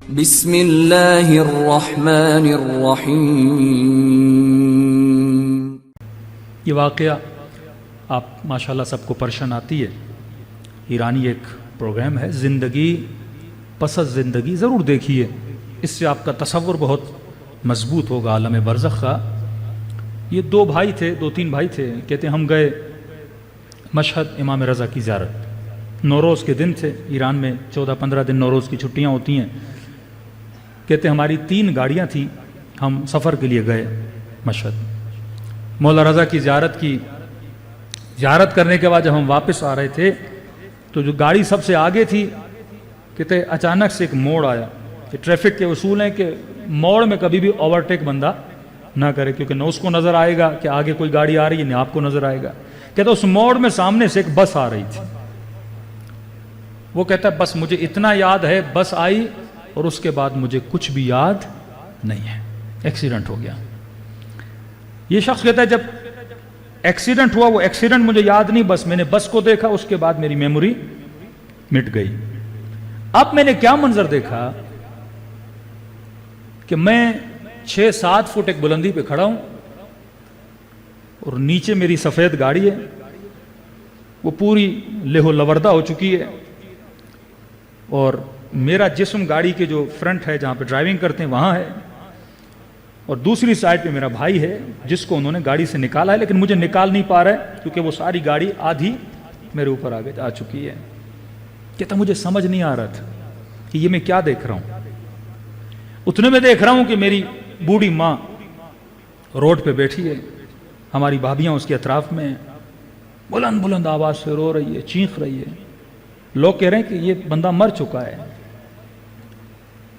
بسم اللہ الرحمن الرحیم۔ یہ واقعہ آپ ماشاءاللہ سب کو پرشن آتی ہے، ایرانی ایک پروگرام ہے زندگی پس از زندگی، ضرور دیکھیے، اس سے آپ کا تصور بہت مضبوط ہوگا عالم برزخ کا۔ یہ دو تین بھائی تھے، کہتے ہیں ہم گئے مشہد امام رضا کی زیارت، نوروز کے دن تھے، ایران میں 14-15 دن نوروز کی چھٹیاں ہوتی ہیں۔ کہتے ہماری 3 گاڑیاں تھیں، ہم سفر کے لیے گئے مشہد، مولا رضا کی زیارت کرنے کے بعد جب ہم واپس آ رہے تھے تو جو گاڑی سب سے آگے تھی، کہتے اچانک سے ایک موڑ آیا۔ کہ ٹریفک کے اصول ہیں کہ موڑ میں کبھی بھی اوورٹیک بندہ نہ کرے، کیونکہ نہ اس کو نظر آئے گا کہ آگے کوئی گاڑی آ رہی ہے، نہ آپ کو نظر آئے گا۔ کہتے اس موڑ میں سامنے سے ایک بس آ رہی تھی، وہ کہتا ہے بس مجھے اتنا یاد ہے، بس آئی اور اس کے بعد مجھے کچھ بھی یاد نہیں ہے، ایکسیڈنٹ ہو گیا۔ یہ شخص کہتا ہے جب ایکسیڈنٹ ہوا، وہ ایکسیڈنٹ مجھے یاد نہیں، بس میں نے بس کو دیکھا، اس کے بعد میری میموری مٹ گئی۔ اب میں نے کیا منظر دیکھا کہ میں 6-7 فٹ ایک بلندی پہ کھڑا ہوں اور نیچے میری سفید گاڑی ہے، وہ پوری لہو لوردہ ہو چکی ہے، اور میرا جسم گاڑی کے جو فرنٹ ہے جہاں پہ ڈرائیونگ کرتے ہیں وہاں ہے، اور دوسری سائڈ پہ میرا بھائی ہے جس کو انہوں نے گاڑی سے نکالا ہے، لیکن مجھے نکال نہیں پا رہا ہے کیونکہ وہ ساری گاڑی آدھی میرے اوپر آگے آ چکی ہے۔ کہتا مجھے سمجھ نہیں آ رہا تھا کہ یہ میں کیا دیکھ رہا ہوں۔ اتنے میں دیکھ رہا ہوں کہ میری بوڑھی ماں روڈ پہ بیٹھی ہے، ہماری بھابیاں اس کے اطراف میں ہیں، بلند بلند آواز سے رو رہی ہے، چیخ رہی ہے۔ لوگ کہہ رہے ہیں کہ یہ بندہ مر چکا ہے،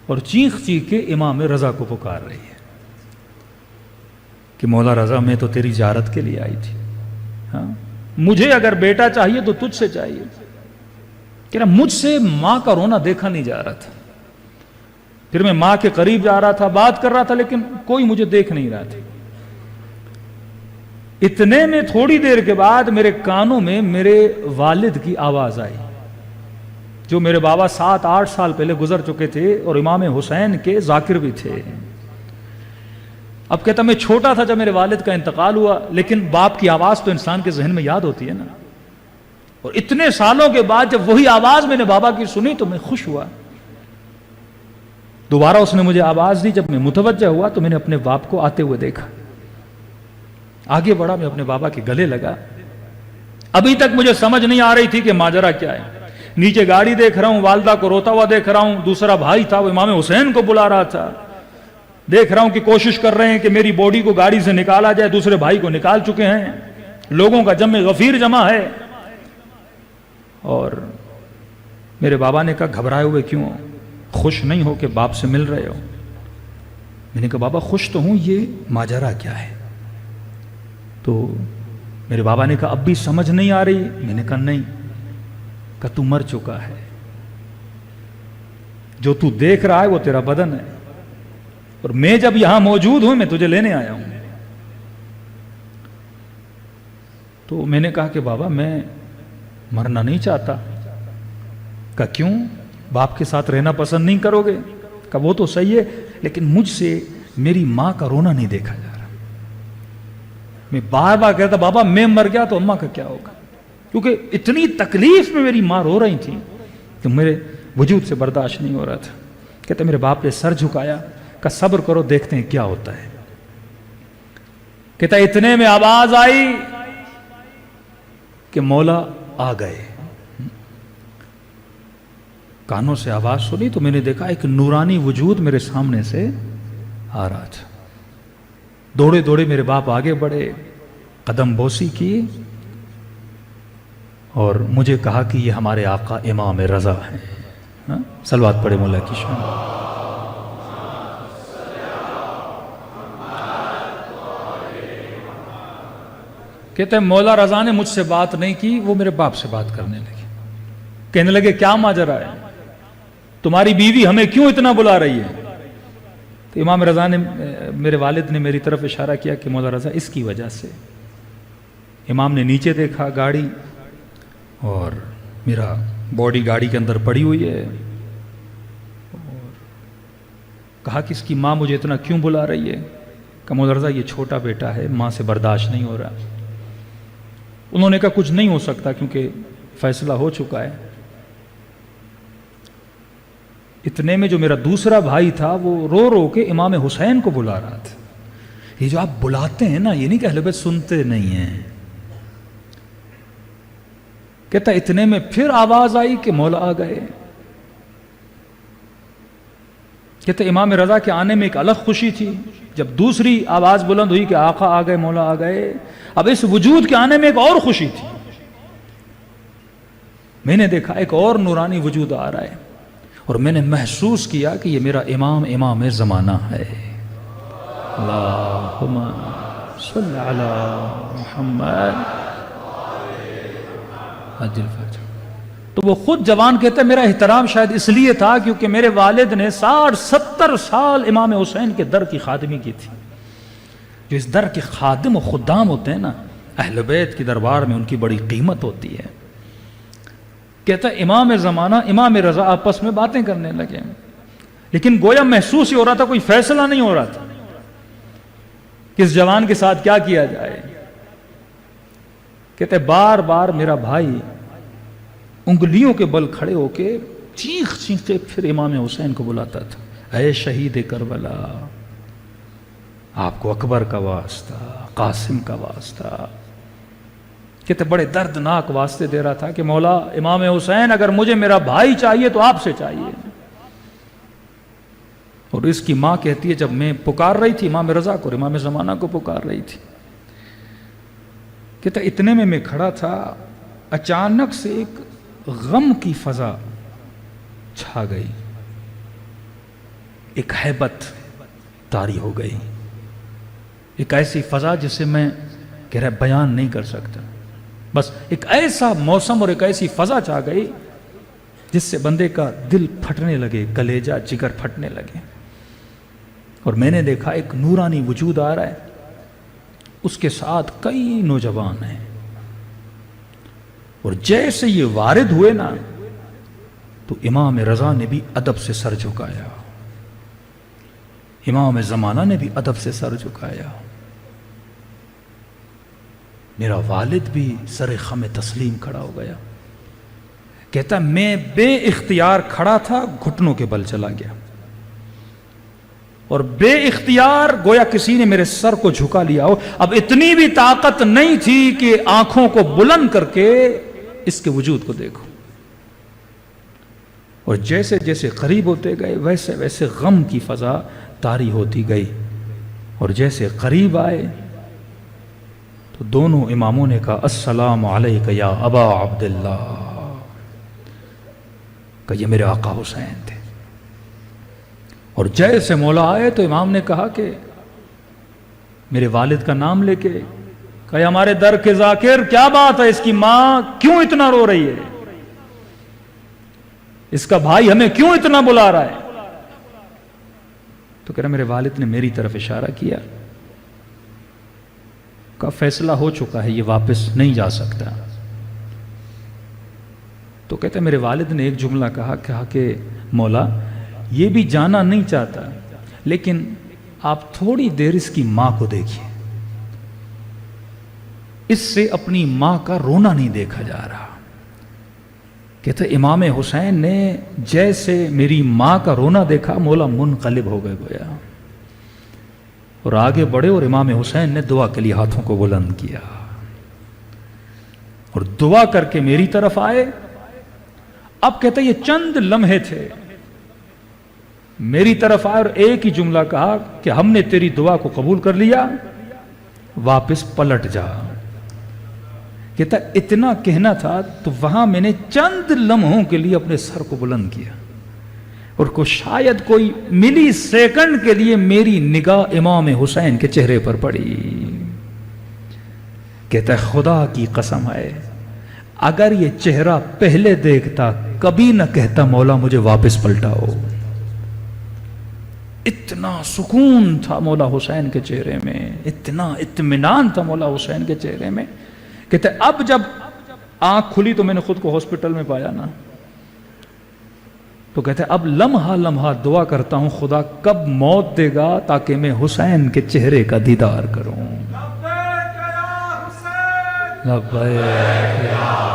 اور چیخ چیخ کے امام رضا کو پکار رہی ہے کہ مولا رضا میں تو تیری زیارت کے لیے آئی تھی، ہاں مجھے اگر بیٹا چاہیے تو تجھ سے چاہیے۔ کہہ رہا مجھ سے ماں کا رونا دیکھا نہیں جا رہا تھا، پھر میں ماں کے قریب جا رہا تھا، بات کر رہا تھا، لیکن کوئی مجھے دیکھ نہیں رہا تھا۔ اتنے میں تھوڑی دیر کے بعد میرے کانوں میں میرے والد کی آواز آئی، جو میرے بابا 7-8 سال پہلے گزر چکے تھے اور امام حسین کے ذاکر بھی تھے۔ اب کہتا میں چھوٹا تھا جب میرے والد کا انتقال ہوا، لیکن باپ کی آواز تو انسان کے ذہن میں یاد ہوتی ہے نا، اور اتنے سالوں کے بعد جب وہی آواز میں نے بابا کی سنی تو میں خوش ہوا۔ دوبارہ اس نے مجھے آواز دی، جب میں متوجہ ہوا تو میں نے اپنے باپ کو آتے ہوئے دیکھا، آگے بڑھا، میں اپنے بابا کے گلے لگا۔ ابھی تک مجھے سمجھ نہیں آ رہی تھی کہ ماجرا کیا ہے۔ نیچے گاڑی دیکھ رہا ہوں، والدہ کو روتا ہوا دیکھ رہا ہوں، دوسرا بھائی تھا وہ امام حسین کو بلا رہا تھا، دیکھ رہا ہوں کہ کوشش کر رہے ہیں کہ میری باڈی کو گاڑی سے نکالا جائے، دوسرے بھائی کو نکال چکے ہیں، لوگوں کا جمع غفیر جمع ہے۔ اور میرے بابا نے کہا گھبرائے ہوئے کیوں، خوش نہیں ہو کہ باپ سے مل رہے ہو؟ میں نے کہا بابا خوش تو ہوں، یہ ماجرا کیا ہے؟ تو میرے بابا نے کہا اب بھی سمجھ نہیں آ رہی؟ میں نے کہا نہیں۔ کہ تو مر چکا ہے، جو تو دیکھ رہا ہے وہ تیرا بدن ہے، اور میں جب یہاں موجود ہوں میں تجھے لینے آیا ہوں۔ تو میں نے کہا کہ بابا میں مرنا نہیں چاہتا۔ کہ کیوں، باپ کے ساتھ رہنا پسند نہیں کرو گے؟ کہ وہ تو صحیح ہے، لیکن مجھ سے میری ماں کا رونا نہیں دیکھا جا رہا۔ میں بار بار کہتا بابا میں مر گیا تو اماں کا کیا ہوگا، کیونکہ اتنی تکلیف میں میری ماں رو رہی تھی کہ میرے وجود سے برداشت نہیں ہو رہا تھا۔ کہتے میرے باپ نے سر جھکایا، کہ صبر کرو دیکھتے ہیں کیا ہوتا ہے۔ کہتا اتنے میں آواز آئی کہ مولا آ گئے۔ کانوں سے آواز سنی تو میں نے دیکھا ایک نورانی وجود میرے سامنے سے آ رہا تھا۔ دوڑے دوڑے میرے باپ آگے بڑھے، قدم بوسی کی، اور مجھے کہا کہ یہ ہمارے آقا امام رضا ہیں۔ صلوات پڑھے مولا کی شان۔ کہتے ہیں مولا رضا نے مجھ سے بات نہیں کی، وہ میرے باپ سے بات کرنے لگے، کہنے لگے کیا ماجرا ہے، تمہاری بیوی ہمیں کیوں اتنا بلا رہی ہے؟ تو امام رضا نے، میرے والد نے میری طرف اشارہ کیا کہ مولا رضا اس کی وجہ سے۔ امام نے نیچے دیکھا گاڑی، اور میرا باڈی گاڑی کے اندر پڑی ہوئی ہے، کہا کہ اس کی ماں مجھے اتنا کیوں بلا رہی ہے؟ کہ مولا رضا یہ چھوٹا بیٹا ہے، ماں سے برداشت نہیں ہو رہا۔ انہوں نے کہا کچھ نہیں ہو سکتا کیونکہ فیصلہ ہو چکا ہے۔ اتنے میں جو میرا دوسرا بھائی تھا وہ رو رو کے امام حسین کو بلا رہا تھا۔ یہ جو آپ بلاتے ہیں نا، یہ نہیں کہ اہل بیت سنتے نہیں ہیں۔ کہتا اتنے میں پھر آواز آئی کہ مولا آ گئے۔ کہتے امام رضا کے آنے میں ایک الگ خوشی تھی۔ جب دوسری آواز بلند ہوئی کہ آقا آ گئے، مولا آ گئے، اب اس وجود کے آنے میں ایک اور خوشی تھی۔ میں نے دیکھا ایک اور نورانی وجود آ رہا ہے، اور میں نے محسوس کیا کہ یہ میرا امام زمانہ ہے۔ اللہم صلی علی محمد عجل فرج۔ تو وہ خود جوان کہتا ہے میرا احترام شاید اس لیے تھا کیونکہ میرے والد نے 60-70 سال امام حسین کے در کی خادمی کی تھی۔ جو اس در کے خادم و خدام ہوتے ہیں نا، اہل بیت کی دربار میں ان کی بڑی قیمت ہوتی ہے۔ کہتا ہے امام زمانہ امام رضا آپس میں باتیں کرنے لگے، لیکن گویا محسوس ہی ہو رہا تھا کوئی فیصلہ نہیں ہو رہا تھا کس جوان کے ساتھ کیا کیا جائے۔ کہتے بار بار میرا بھائی انگلیوں کے بل کھڑے ہو کے چیخ چیخ کے پھر امام حسین کو بلاتا تھا، اے شہید کربلا، آپ کو اکبر کا واسطہ، قاسم کا واسطہ۔ کہتے بڑے دردناک واسطے دے رہا تھا کہ مولا امام حسین اگر مجھے میرا بھائی چاہیے تو آپ سے چاہیے۔ اور اس کی ماں کہتی ہے جب میں پکار رہی تھی امام رضا کو اور امام زمانہ کو پکار رہی تھی، کہتا اتنے میں کھڑا تھا، اچانک سے ایک غم کی فضا چھا گئی، ایک ہیبت طاری ہو گئی، ایک ایسی فضا جسے میں کہہ رہا بیان نہیں کر سکتا۔ بس ایک ایسا موسم اور ایک ایسی فضا چھا گئی جس سے بندے کا دل پھٹنے لگے، کلیجہ جگر پھٹنے لگے۔ اور میں نے دیکھا ایک نورانی وجود آ رہا ہے، اس کے ساتھ کئی نوجوان ہیں، اور جیسے یہ وارد ہوئے نا تو امام رضا نے بھی ادب سے سر جھکایا، امام زمانہ نے بھی ادب سے سر جھکایا، میرا والد بھی سر خم تسلیم کھڑا ہو گیا۔ کہتا میں بے اختیار کھڑا تھا، گھٹنوں کے بل چلا گیا، اور بے اختیار گویا کسی نے میرے سر کو جھکا لیا ہو۔ اب اتنی بھی طاقت نہیں تھی کہ آنکھوں کو بلند کر کے اس کے وجود کو دیکھو، اور جیسے جیسے قریب ہوتے گئے ویسے ویسے غم کی فضا طاری ہوتی گئی، اور جیسے قریب آئے تو دونوں اماموں نے کہا السلام علیک یا ابا عبداللہ، کہ یہ میرے آقا حسین تھے۔ اور جیسے مولا آئے تو امام نے کہا کہ میرے والد کا نام لے کے کہ ہمارے در کے ذاکر کیا بات ہے، اس کی ماں کیوں اتنا رو رہی ہے، اس کا بھائی ہمیں کیوں اتنا بلا رہا ہے؟ تو کہہ رہا میرے والد نے میری طرف اشارہ کیا، کا فیصلہ ہو چکا ہے، یہ واپس نہیں جا سکتا۔ تو کہتے ہیں میرے والد نے ایک جملہ کہا کہ مولا یہ بھی جانا نہیں چاہتا، لیکن آپ تھوڑی دیر اس کی ماں کو دیکھیے، اس سے اپنی ماں کا رونا نہیں دیکھا جا رہا۔ کہتے امام حسین نے جیسے میری ماں کا رونا دیکھا مولا منقلب ہو گئے گویا، اور آگے بڑھے اور امام حسین نے دعا کے لیے ہاتھوں کو بلند کیا اور دعا کر کے میری طرف آئے۔ اب کہتے یہ چند لمحے تھے، میری طرف آئے اور ایک ہی جملہ کہا کہ ہم نے تیری دعا کو قبول کر لیا، واپس پلٹ جا۔ کہتا اتنا کہنا تھا تو وہاں میں نے چند لمحوں کے لیے اپنے سر کو بلند کیا، اور شاید کوئی ملی سیکنڈ کے لیے میری نگاہ امام حسین کے چہرے پر پڑی۔ کہتا ہے خدا کی قسم ہے اگر یہ چہرہ پہلے دیکھتا کبھی نہ کہتا مولا مجھے واپس پلٹاؤ۔ اتنا سکون تھا مولا حسین کے چہرے میں، اتنا اطمینان تھا مولا حسین کے چہرے میں۔ کہتے اب جب آنکھ کھلی تو میں نے خود کو ہاسپٹل میں پایا نا، تو کہتے ہیں اب لمحہ لمحہ دعا کرتا ہوں خدا کب موت دے گا تاکہ میں حسین کے چہرے کا دیدار کروں. لبیک یا